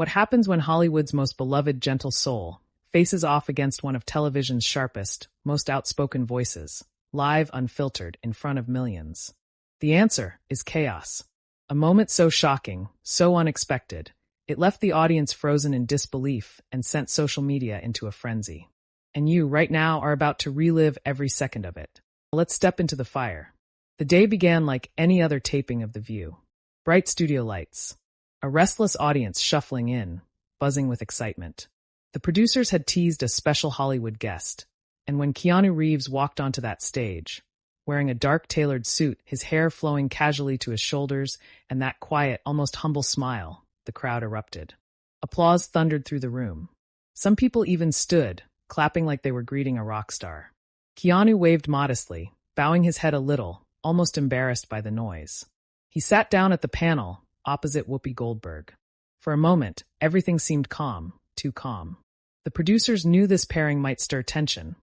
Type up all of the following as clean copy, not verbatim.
What happens when Hollywood's most beloved gentle soul faces off against one of television's sharpest, most outspoken voices, live unfiltered in front of millions? The answer is chaos. A moment so shocking, so unexpected, it left the audience frozen in disbelief and sent social media into a frenzy. And you, right now, are about to relive every second of it. Let's step into the fire. The day began like any other taping of The View. Bright studio lights. A restless audience shuffling in, buzzing with excitement. The producers had teased a special Hollywood guest, and when Keanu Reeves walked onto that stage, wearing a dark tailored suit, his hair flowing casually to his shoulders, and that quiet, almost humble smile, the crowd erupted. Applause thundered through the room. Some people even stood, clapping like they were greeting a rock star. Keanu waved modestly, bowing his head a little, almost embarrassed by the noise. He sat down at the panel, opposite Whoopi Goldberg. For a moment, everything seemed calm, too calm. The producers knew this pairing might stir tension,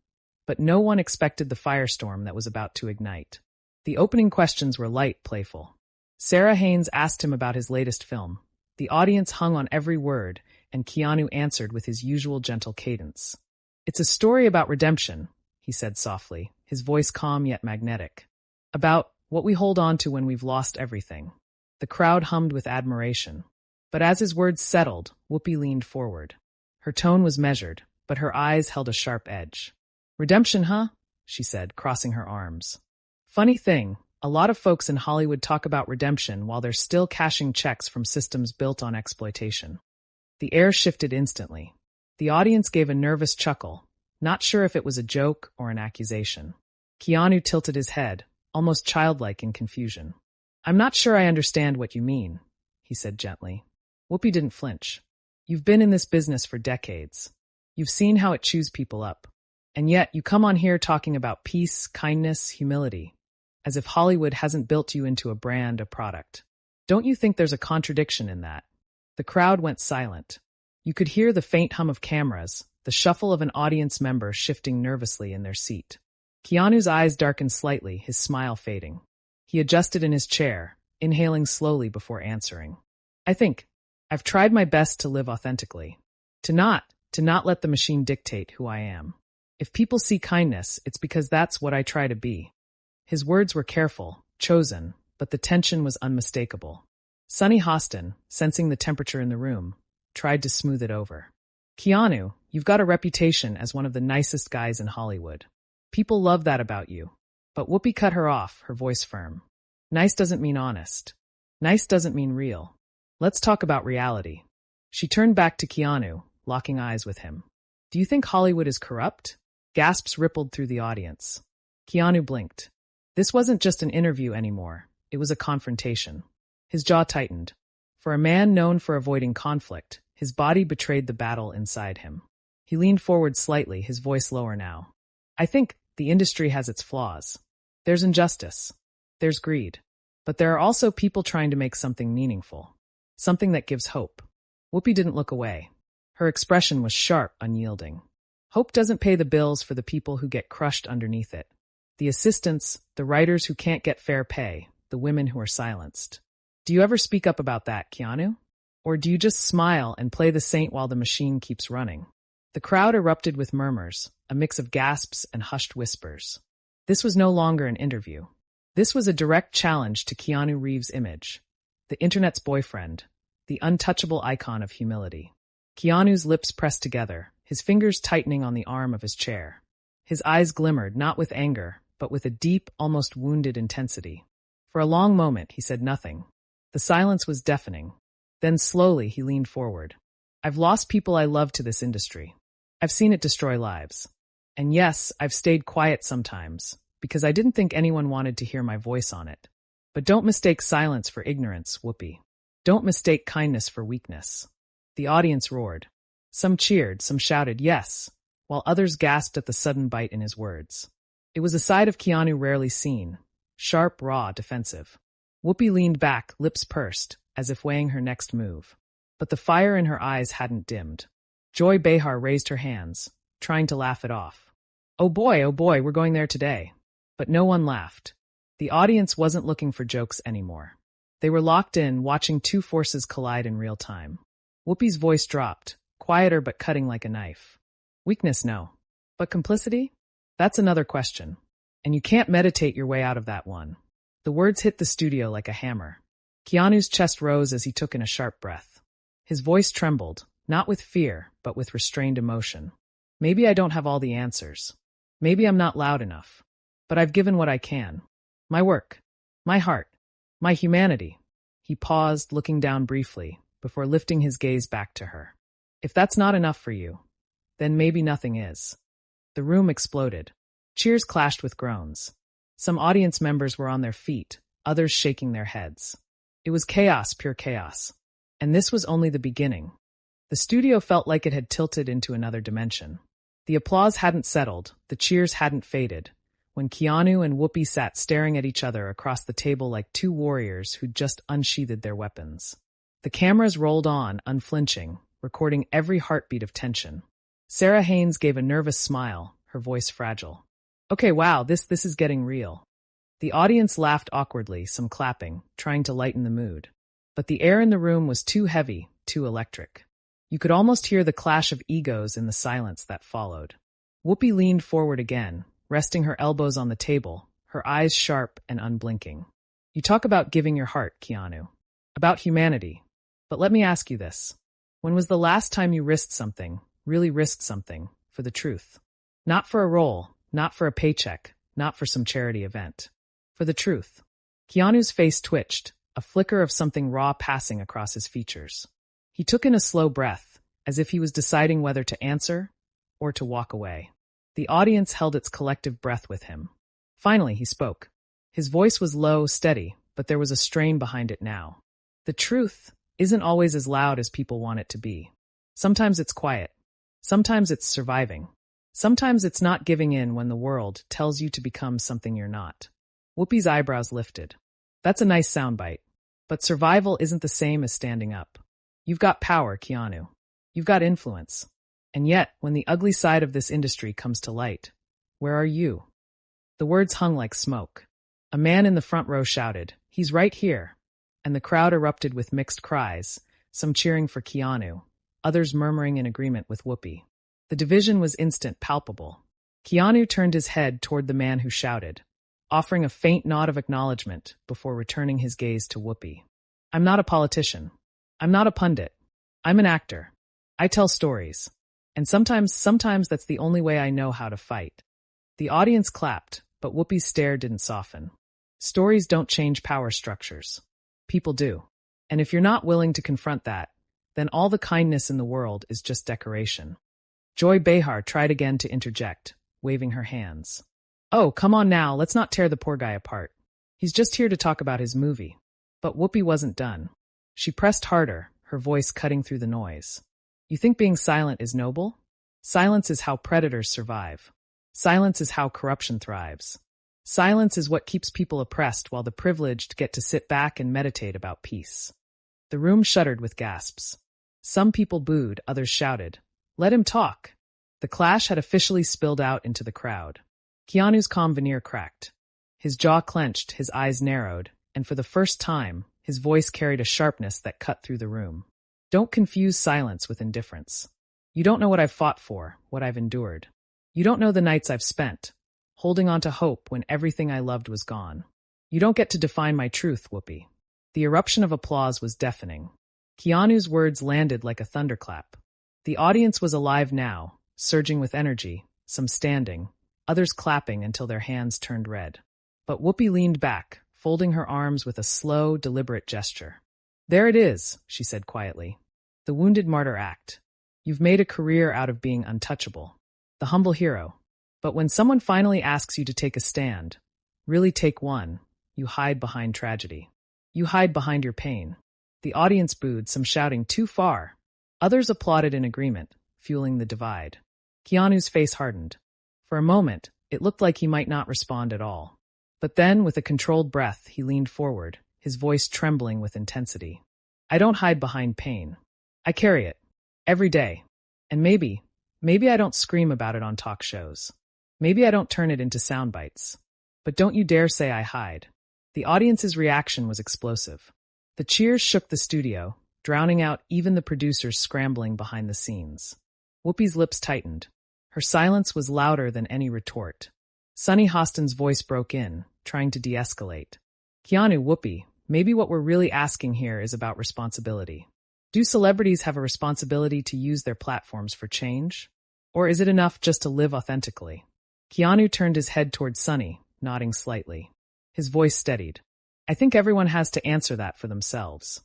but no one expected the firestorm that was about to ignite. The opening questions were light, playful. Sarah Haynes asked him about his latest film. The audience hung on every word, and Keanu answered with his usual gentle cadence. "It's a story about redemption," he said softly, his voice calm yet magnetic. "About what we hold on to when we've lost everything." The crowd hummed with admiration. But as his words settled, Whoopi leaned forward. Her tone was measured, but her eyes held a sharp edge. "Redemption, huh?" she said, crossing her arms. "Funny thing, a lot of folks in Hollywood talk about redemption while they're still cashing checks from systems built on exploitation." The air shifted instantly. The audience gave a nervous chuckle, not sure if it was a joke or an accusation. Keanu tilted his head, almost childlike in confusion. "I'm not sure I understand what you mean," he said gently. Whoopi didn't flinch. "You've been in this business for decades. You've seen how it chews people up. And yet you come on here talking about peace, kindness, humility, as if Hollywood hasn't built you into a brand, a product. Don't you think there's a contradiction in that?" The crowd went silent. You could hear the faint hum of cameras, the shuffle of an audience member shifting nervously in their seat. Keanu's eyes darkened slightly, his smile fading. He adjusted in his chair, inhaling slowly before answering. I've tried my best to live authentically. To not let the machine dictate who I am. If people see kindness, it's because that's what I try to be." His words were careful, chosen, but the tension was unmistakable. Sonny Hostin, sensing the temperature in the room, tried to smooth it over. "Keanu, you've got a reputation as one of the nicest guys in Hollywood. People love that about you." But Whoopi cut her off, her voice firm. "Nice doesn't mean honest. Nice doesn't mean real. Let's talk about reality." She turned back to Keanu, locking eyes with him. "Do you think Hollywood is corrupt?" Gasps rippled through the audience. Keanu blinked. This wasn't just an interview anymore. It was a confrontation. His jaw tightened. For a man known for avoiding conflict, his body betrayed the battle inside him. He leaned forward slightly, his voice lower now. "I think the industry has its flaws. There's injustice. There's greed. But there are also people trying to make something meaningful. Something that gives hope." Whoopi didn't look away. Her expression was sharp, unyielding. Hope doesn't pay the bills for the people who get crushed underneath it. The assistants, the writers who can't get fair pay, the women who are silenced. Do you ever speak up about that, Keanu? Or do you just smile and play the saint while the machine keeps running? The crowd erupted with murmurs, a mix of gasps and hushed whispers. This was no longer an interview. This was a direct challenge to Keanu Reeves' image, the internet's boyfriend, the untouchable icon of humility. Keanu's lips pressed together, his fingers tightening on the arm of his chair. His eyes glimmered, not with anger, but with a deep, almost wounded intensity. For a long moment, he said nothing. The silence was deafening. Then slowly, he leaned forward. "I've lost people I love to this industry. I've seen it destroy lives. And yes, I've stayed quiet sometimes, because I didn't think anyone wanted to hear my voice on it. But don't mistake silence for ignorance, Whoopi. Don't mistake kindness for weakness." The audience roared. Some cheered, some shouted yes, while others gasped at the sudden bite in his words. It was a side of Keanu rarely seen, sharp, raw, defensive. Whoopi leaned back, lips pursed, as if weighing her next move. But the fire in her eyes hadn't dimmed. Joy Behar raised her hands, trying to laugh it off. Oh boy, we're going there today." But no one laughed. The audience wasn't looking for jokes anymore. They were locked in, watching two forces collide in real time. Whoopi's voice dropped, quieter but cutting like a knife. Weakness, no. But complicity? That's another question. And you can't meditate your way out of that one. The words hit the studio like a hammer. Keanu's chest rose as he took in a sharp breath. His voice trembled, not with fear, but with restrained emotion. Maybe I don't have all the answers. Maybe I'm not loud enough. But I've given what I can. My work. My heart. My humanity. He paused, looking down briefly, before lifting his gaze back to her. If that's not enough for you, then maybe nothing is. The room exploded. Cheers clashed with groans. Some audience members were on their feet, others shaking their heads. It was chaos, pure chaos. And this was only the beginning. The studio felt like it had tilted into another dimension. The applause hadn't settled, the cheers hadn't faded, when Keanu and Whoopi sat staring at each other across the table like two warriors who'd just unsheathed their weapons. The cameras rolled on, unflinching, recording every heartbeat of tension. Sarah Haynes gave a nervous smile, her voice fragile. Okay, wow, this is getting real. The audience laughed awkwardly, some clapping, trying to lighten the mood. But the air in the room was too heavy, too electric. You could almost hear the clash of egos in the silence that followed. Whoopi leaned forward again, resting her elbows on the table, her eyes sharp and unblinking. You talk about giving your heart, Keanu. About humanity. But let me ask you this. When was the last time you risked something, really risked something, for the truth? Not for a role, not for a paycheck, not for some charity event. For the truth. Keanu's face twitched, a flicker of something raw passing across his features. He took in a slow breath, as if he was deciding whether to answer or to walk away. The audience held its collective breath with him. Finally, he spoke. His voice was low, steady, but there was a strain behind it now. The truth isn't always as loud as people want it to be. Sometimes it's quiet. Sometimes it's surviving. Sometimes it's not giving in when the world tells you to become something you're not. Whoopi's eyebrows lifted. That's a nice soundbite. But survival isn't the same as standing up. You've got power, Keanu. You've got influence. And yet, when the ugly side of this industry comes to light, where are you? The words hung like smoke. A man in the front row shouted, "He's right here." And the crowd erupted with mixed cries, some cheering for Keanu, others murmuring in agreement with Whoopi. The division was instant, palpable. Keanu turned his head toward the man who shouted, offering a faint nod of acknowledgement before returning his gaze to Whoopi. I'm not a politician. I'm not a pundit. I'm an actor. I tell stories. And sometimes that's the only way I know how to fight. The audience clapped, but Whoopi's stare didn't soften. Stories don't change power structures. People do. And if you're not willing to confront that, then all the kindness in the world is just decoration. Joy Behar tried again to interject, waving her hands. Oh, come on now, let's not tear the poor guy apart. He's just here to talk about his movie. But Whoopi wasn't done. She pressed harder, her voice cutting through the noise. You think being silent is noble? Silence is how predators survive. Silence is how corruption thrives. Silence is what keeps people oppressed while the privileged get to sit back and meditate about peace. The room shuddered with gasps. Some people booed, others shouted, "Let him talk." The clash had officially spilled out into the crowd. Keanu's calm veneer cracked. His jaw clenched, his eyes narrowed, and for the first time, his voice carried a sharpness that cut through the room. Don't confuse silence with indifference. You don't know what I've fought for, what I've endured. You don't know the nights I've spent, holding on to hope when everything I loved was gone. You don't get to define my truth, Whoopi. The eruption of applause was deafening. Keanu's words landed like a thunderclap. The audience was alive now, surging with energy, some standing, others clapping until their hands turned red. But Whoopi leaned back, folding her arms with a slow, deliberate gesture. There it is, she said quietly. The wounded martyr act. You've made a career out of being untouchable. The humble hero. But when someone finally asks you to take a stand, really take one, you hide behind tragedy. You hide behind your pain. The audience booed, some shouting too far. Others applauded in agreement, fueling the divide. Keanu's face hardened. For a moment, it looked like he might not respond at all. But then, with a controlled breath, he leaned forward, his voice trembling with intensity. I don't hide behind pain. I carry it. Every day. And maybe I don't scream about it on talk shows. Maybe I don't turn it into sound bites. But don't you dare say I hide. The audience's reaction was explosive. The cheers shook the studio, drowning out even the producers scrambling behind the scenes. Whoopi's lips tightened. Her silence was louder than any retort. Sunny Hostin's voice broke in, trying to de-escalate. Keanu, Whoopi, maybe what we're really asking here is about responsibility. Do celebrities have a responsibility to use their platforms for change? Or is it enough just to live authentically? Keanu turned his head toward Sunny, nodding slightly. His voice steadied. I think everyone has to answer that for themselves.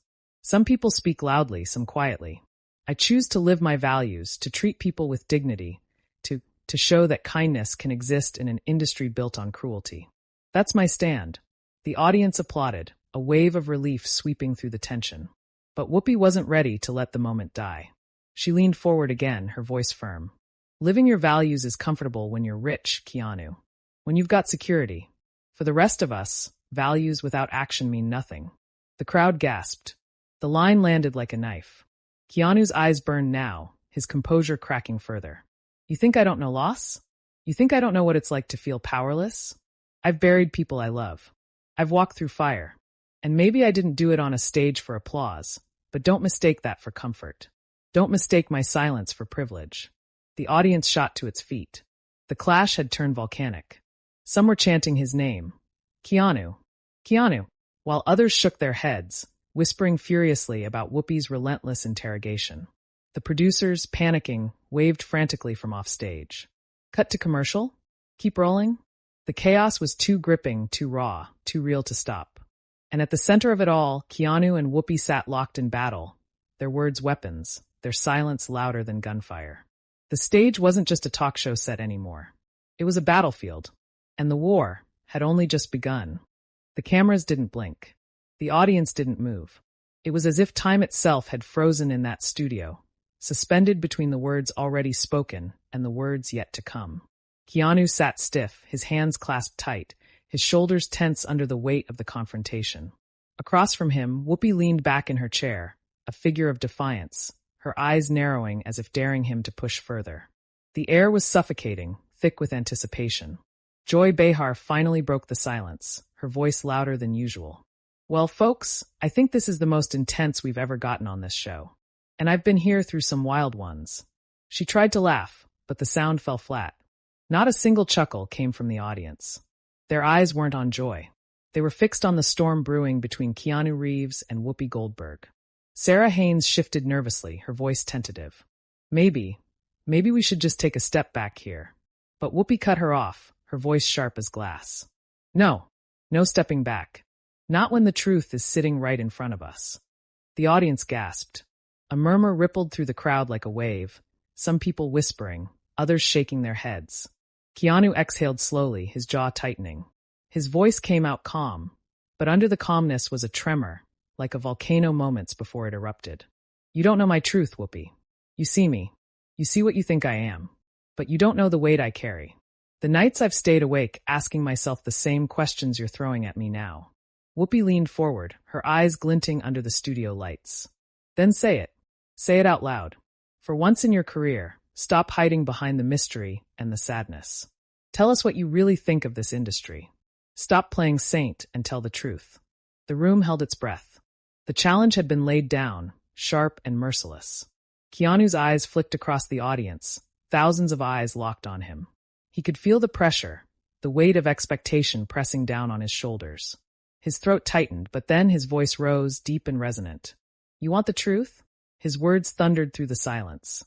Some people speak loudly, some quietly. I choose to live my values, to treat people with dignity, to show that kindness can exist in an industry built on cruelty. That's my stand. The audience applauded, a wave of relief sweeping through the tension. But Whoopi wasn't ready to let the moment die. She leaned forward again, her voice firm. Living your values is comfortable when you're rich, Keanu. When you've got security. For the rest of us, values without action mean nothing. The crowd gasped. The line landed like a knife. Keanu's eyes burned now, his composure cracking further. You think I don't know loss? You think I don't know what it's like to feel powerless? I've buried people I love. I've walked through fire. And maybe I didn't do it on a stage for applause, but don't mistake that for comfort. Don't mistake my silence for privilege. The audience shot to its feet. The clash had turned volcanic. Some were chanting his name. Keanu. Keanu. While others shook their heads, whispering furiously about Whoopi's relentless interrogation. The producers, panicking, waved frantically from offstage. Cut to commercial? Keep rolling? The chaos was too gripping, too raw, too real to stop. And at the center of it all, Keanu and Whoopi sat locked in battle, their words weapons, their silence louder than gunfire. The stage wasn't just a talk show set anymore. It was a battlefield, and the war had only just begun. The cameras didn't blink. The audience didn't move. It was as if time itself had frozen in that studio, suspended between the words already spoken and the words yet to come. Keanu sat stiff, his hands clasped tight, his shoulders tense under the weight of the confrontation. Across from him, Whoopi leaned back in her chair, a figure of defiance, her eyes narrowing as if daring him to push further. The air was suffocating, thick with anticipation. Joy Behar finally broke the silence, her voice louder than usual. Well, folks, I think this is the most intense we've ever gotten on this show. And I've been here through some wild ones. She tried to laugh, but the sound fell flat. Not a single chuckle came from the audience. Their eyes weren't on joy. They were fixed on the storm brewing between Keanu Reeves and Whoopi Goldberg. Sarah Haynes shifted nervously, her voice tentative. Maybe we should just take a step back here. But Whoopi cut her off, her voice sharp as glass. No stepping back. Not when the truth is sitting right in front of us. The audience gasped. A murmur rippled through the crowd like a wave, some people whispering, others shaking their heads. Keanu exhaled slowly, his jaw tightening. His voice came out calm, but under the calmness was a tremor, like a volcano moments before it erupted. You don't know my truth, Whoopi. You see me. You see what you think I am. But you don't know the weight I carry. The nights I've stayed awake asking myself the same questions you're throwing at me now. Whoopi leaned forward, her eyes glinting under the studio lights. Then say it. Say it out loud. For once in your career, stop hiding behind the mystery and the sadness. Tell us what you really think of this industry. Stop playing saint and tell the truth. The room held its breath. The challenge had been laid down, sharp and merciless. Keanu's eyes flicked across the audience, thousands of eyes locked on him. He could feel the pressure, the weight of expectation pressing down on his shoulders. His throat tightened, but then his voice rose, deep and resonant. You want the truth? His words thundered through the silence.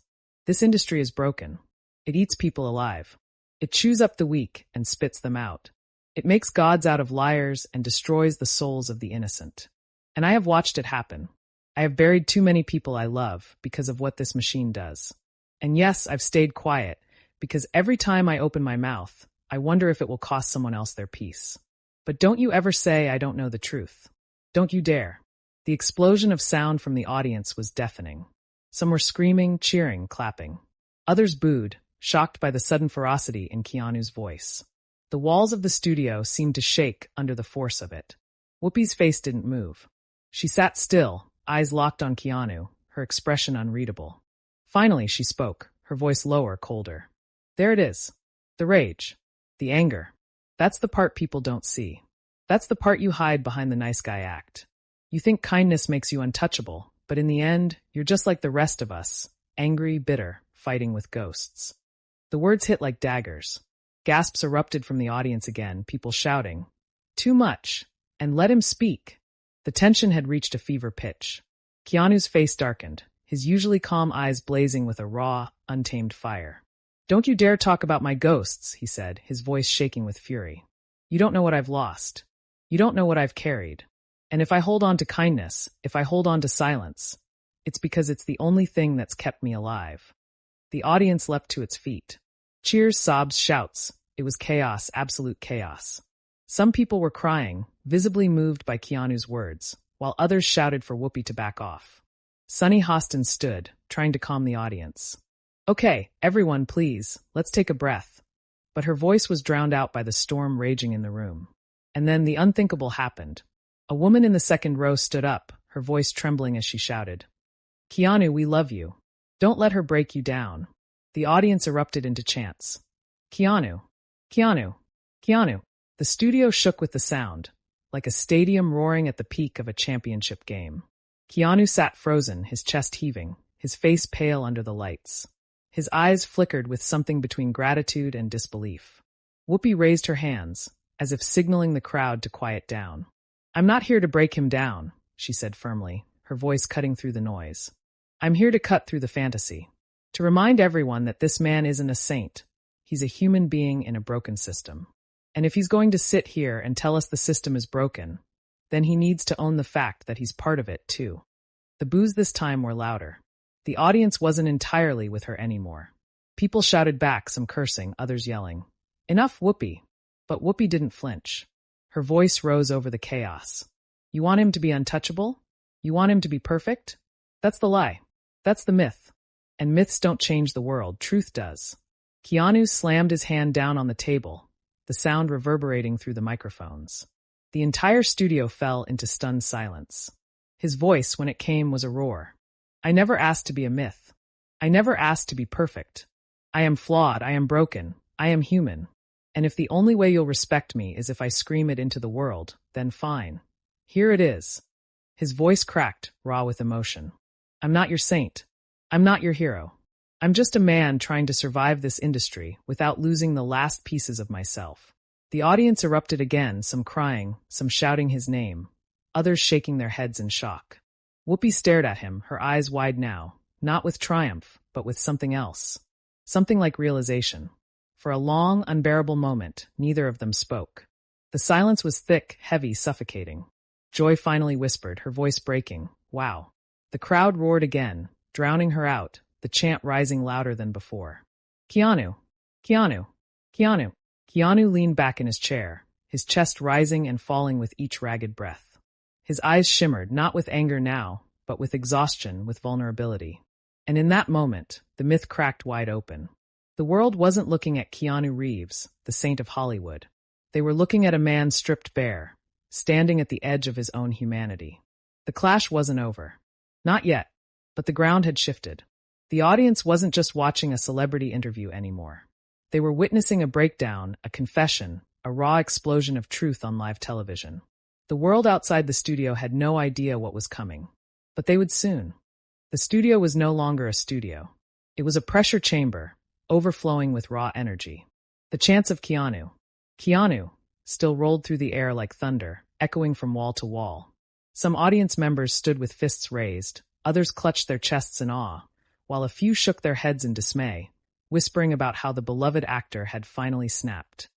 This industry is broken. It eats people alive. It chews up the weak and spits them out. It makes gods out of liars and destroys the souls of the innocent. And I have watched it happen. I have buried too many people I love because of what this machine does. And yes, I've stayed quiet because every time I open my mouth, I wonder if it will cost someone else their peace. But don't you ever say I don't know the truth. Don't you dare. The explosion of sound from the audience was deafening. Some were screaming, cheering, clapping. Others booed, shocked by the sudden ferocity in Keanu's voice. The walls of the studio seemed to shake under the force of it. Whoopi's face didn't move. She sat still, eyes locked on Keanu, her expression unreadable. Finally, she spoke, her voice lower, colder. There it is. The rage. The anger. That's the part people don't see. That's the part you hide behind the nice guy act. You think kindness makes you untouchable, but in the end, you're just like the rest of us, angry, bitter, fighting with ghosts. The words hit like daggers. Gasps erupted from the audience again, people shouting, "Too much!" and "Let him speak!" The tension had reached a fever pitch. Keanu's face darkened, his usually calm eyes blazing with a raw, untamed fire. "Don't you dare talk about my ghosts," he said, his voice shaking with fury. "You don't know what I've lost. You don't know what I've carried. And if I hold on to kindness, if I hold on to silence, it's because it's the only thing that's kept me alive." The audience leapt to its feet. Cheers, sobs, shouts. It was chaos, absolute chaos. Some people were crying, visibly moved by Keanu's words, while others shouted for Whoopi to back off. Sunny Hostin stood, trying to calm the audience. "Okay, everyone, please, let's take a breath." But her voice was drowned out by the storm raging in the room. And then the unthinkable happened. A woman in the second row stood up, her voice trembling as she shouted, "Keanu, we love you. Don't let her break you down." The audience erupted into chants. "Keanu! Keanu! Keanu!" The studio shook with the sound, like a stadium roaring at the peak of a championship game. Keanu sat frozen, his chest heaving, his face pale under the lights. His eyes flickered with something between gratitude and disbelief. Whoopi raised her hands, as if signaling the crowd to quiet down. "I'm not here to break him down," she said firmly, her voice cutting through the noise. "I'm here to cut through the fantasy. To remind everyone that this man isn't a saint. He's a human being in a broken system. And if he's going to sit here and tell us the system is broken, then he needs to own the fact that he's part of it, too." The boos this time were louder. The audience wasn't entirely with her anymore. People shouted back, some cursing, others yelling, "Enough, Whoopi!" But Whoopi didn't flinch. Her voice rose over the chaos. "You want him to be untouchable? You want him to be perfect? That's the lie. That's the myth. And myths don't change the world, truth does." Keanu slammed his hand down on the table, the sound reverberating through the microphones. The entire studio fell into stunned silence. His voice, when it came, was a roar. "I never asked to be a myth. I never asked to be perfect. I am flawed, I am broken, I am human. And if the only way you'll respect me is if I scream it into the world, then fine. Here it is." His voice cracked, raw with emotion. "I'm not your saint. I'm not your hero. I'm just a man trying to survive this industry without losing the last pieces of myself." The audience erupted again, some crying, some shouting his name, others shaking their heads in shock. Whoopi stared at him, her eyes wide now, not with triumph, but with something else. Something like realization. For a long, unbearable moment, neither of them spoke. The silence was thick, heavy, suffocating. Joy finally whispered, her voice breaking, "Wow." The crowd roared again, drowning her out, the chant rising louder than before. "Keanu! Keanu! Keanu!" Keanu leaned back in his chair, his chest rising and falling with each ragged breath. His eyes shimmered, not with anger now, but with exhaustion, with vulnerability. And in that moment, the myth cracked wide open. The world wasn't looking at Keanu Reeves, the saint of Hollywood. They were looking at a man stripped bare, standing at the edge of his own humanity. The clash wasn't over. Not yet, but the ground had shifted. The audience wasn't just watching a celebrity interview anymore. They were witnessing a breakdown, a confession, a raw explosion of truth on live television. The world outside the studio had no idea what was coming. But they would soon. The studio was no longer a studio. It was a pressure chamber, overflowing with raw energy. The chants of "Keanu! Keanu!" still rolled through the air like thunder, echoing from wall to wall. Some audience members stood with fists raised, others clutched their chests in awe, while a few shook their heads in dismay, whispering about how the beloved actor had finally snapped.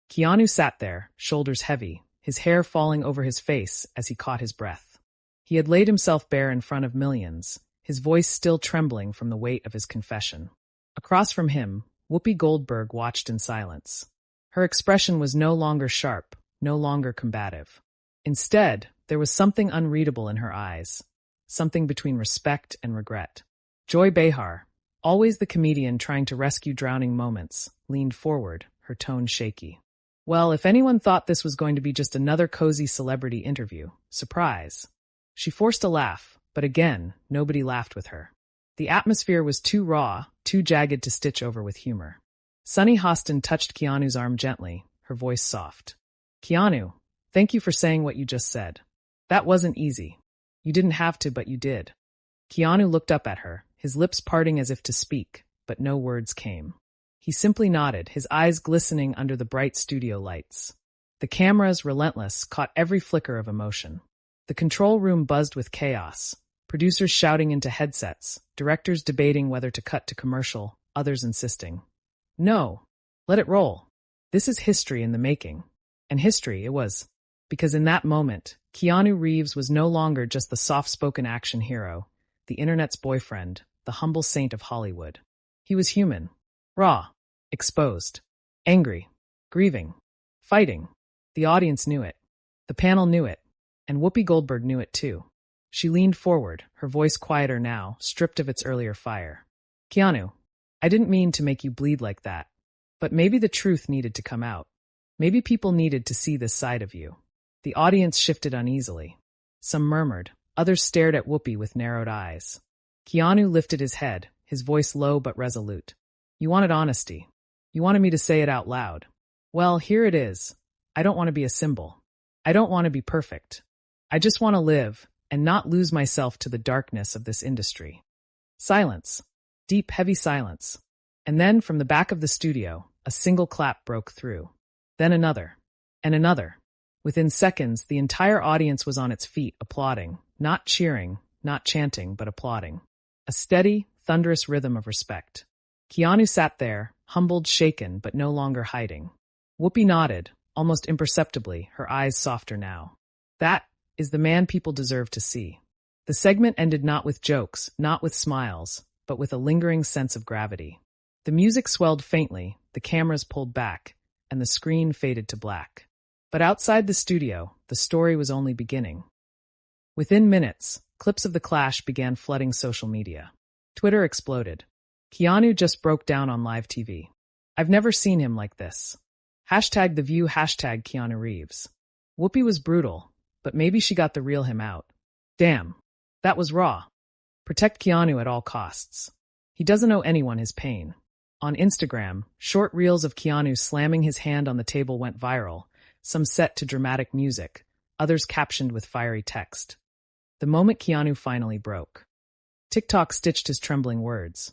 Keanu sat there, shoulders heavy, his hair falling over his face as he caught his breath. He had laid himself bare in front of millions, his voice still trembling from the weight of his confession. Across from him, Whoopi Goldberg watched in silence. Her expression was no longer sharp, no longer combative. Instead, there was something unreadable in her eyes, something between respect and regret. Joy Behar, always the comedian trying to rescue drowning moments, leaned forward, her tone shaky. Well, if anyone thought this was going to be just another cozy celebrity interview, surprise. She forced a laugh, but again, nobody laughed with her. The atmosphere was too raw, too jagged to stitch over with humor. Sunny Hostin touched Keanu's arm gently, her voice soft. "Keanu, thank you for saying what you just said. That wasn't easy. You didn't have to, but you did." Keanu looked up at her, his lips parting as if to speak, but no words came. He simply nodded, his eyes glistening under the bright studio lights. The cameras, relentless, caught every flicker of emotion. The control room buzzed with chaos, producers shouting into headsets, directors debating whether to cut to commercial, others insisting, "No, let it roll. This is history in the making." And history it was. Because in that moment, Keanu Reeves was no longer just the soft-spoken action hero, the internet's boyfriend, the humble saint of Hollywood. He was human, raw, exposed, angry, grieving, fighting. The audience knew it. The panel knew it. And Whoopi Goldberg knew it too. She leaned forward, her voice quieter now, stripped of its earlier fire. "Keanu, I didn't mean to make you bleed like that. But maybe the truth needed to come out. Maybe people needed to see this side of you." The audience shifted uneasily. Some murmured, others stared at Whoopi with narrowed eyes. Keanu lifted his head, his voice low but resolute. "You wanted honesty. You wanted me to say it out loud. Well, here it is. I don't want to be a symbol. I don't want to be perfect. I just want to live and not lose myself to the darkness of this industry." Silence. Deep, heavy silence. And then, from the back of the studio, a single clap broke through. Then another. And another. Within seconds, the entire audience was on its feet, applauding. Not cheering, not chanting, but applauding. A steady, thunderous rhythm of respect. Keanu sat there, humbled, shaken, but no longer hiding. Whoopi nodded, almost imperceptibly, her eyes softer now. That is the man people deserve to see. The segment ended not with jokes, not with smiles, but with a lingering sense of gravity. The music swelled faintly, the cameras pulled back, and the screen faded to black. But outside the studio, the story was only beginning. Within minutes, clips of the clash began flooding social media. Twitter exploded. "Keanu just broke down on live TV. I've never seen him like this. Hashtag The View, hashtag Keanu Reeves. Whoopi was brutal, but maybe she got the real him out. Damn, that was raw. Protect Keanu at all costs. He doesn't owe anyone his pain." On Instagram, short reels of Keanu slamming his hand on the table went viral, some set to dramatic music, others captioned with fiery text. The moment Keanu finally broke. TikTok stitched his trembling words.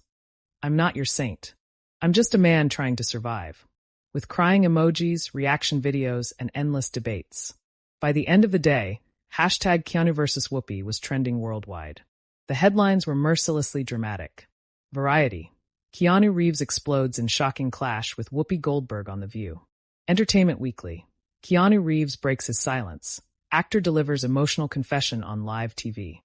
"I'm not your saint. I'm just a man trying to survive." With crying emojis, reaction videos, and endless debates. By the end of the day, hashtag Keanu vs. Whoopi was trending worldwide. The headlines were mercilessly dramatic. Variety. Keanu Reeves explodes in shocking clash with Whoopi Goldberg on The View. Entertainment Weekly. Keanu Reeves breaks his silence. Actor delivers emotional confession on live TV.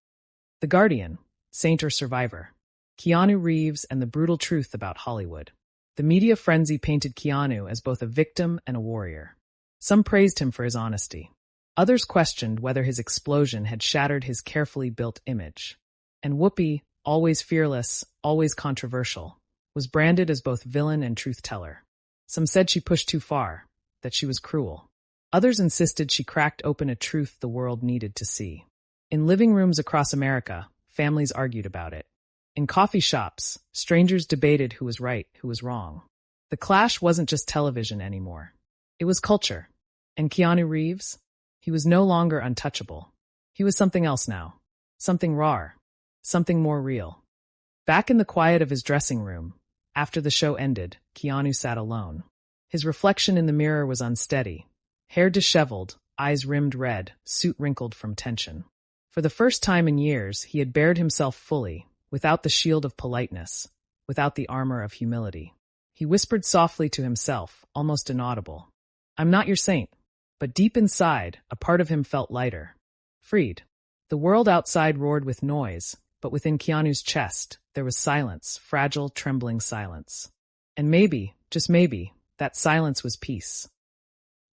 The Guardian. Saint or Survivor. Keanu Reeves and the brutal truth about Hollywood. The media frenzy painted Keanu as both a victim and a warrior. Some praised him for his honesty. Others questioned whether his explosion had shattered his carefully built image. And Whoopi, always fearless, always controversial, was branded as both villain and truth-teller. Some said she pushed too far, that she was cruel. Others insisted she cracked open a truth the world needed to see. In living rooms across America, families argued about it. In coffee shops, strangers debated who was right, who was wrong. The clash wasn't just television anymore. It was culture. And Keanu Reeves? He was no longer untouchable. He was something else now. Something raw. Something more real. Back in the quiet of his dressing room, after the show ended, Keanu sat alone. His reflection in the mirror was unsteady. Hair disheveled, eyes rimmed red, suit wrinkled from tension. For the first time in years, he had bared himself fully, without the shield of politeness, without the armor of humility. He whispered softly to himself, almost inaudible. "I'm not your saint." But deep inside, a part of him felt lighter. Freed. The world outside roared with noise, but within Keanu's chest, there was silence, fragile, trembling silence. And maybe, just maybe, that silence was peace.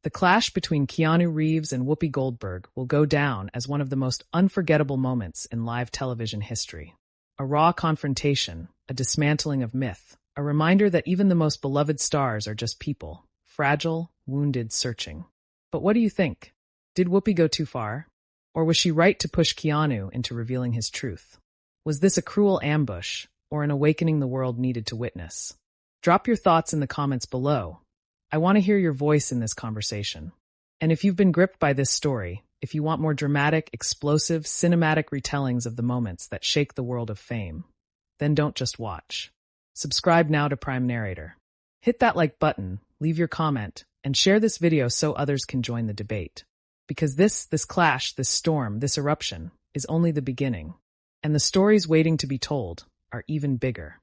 The clash between Keanu Reeves and Whoopi Goldberg will go down as one of the most unforgettable moments in live television history. A raw confrontation, a dismantling of myth, a reminder that even the most beloved stars are just people, fragile, wounded, searching. But what do you think? Did Whoopi go too far? Or was she right to push Keanu into revealing his truth? Was this a cruel ambush, or an awakening the world needed to witness? Drop your thoughts in the comments below. I want to hear your voice in this conversation. And if you've been gripped by this story, If you want more dramatic, explosive, cinematic retellings of the moments that shake the world of fame, then don't just watch. Subscribe now to Prime Narrator. Hit that like button, leave your comment, and share this video so others can join the debate. Because this clash, this storm, this eruption is only the beginning. And the stories waiting to be told are even bigger.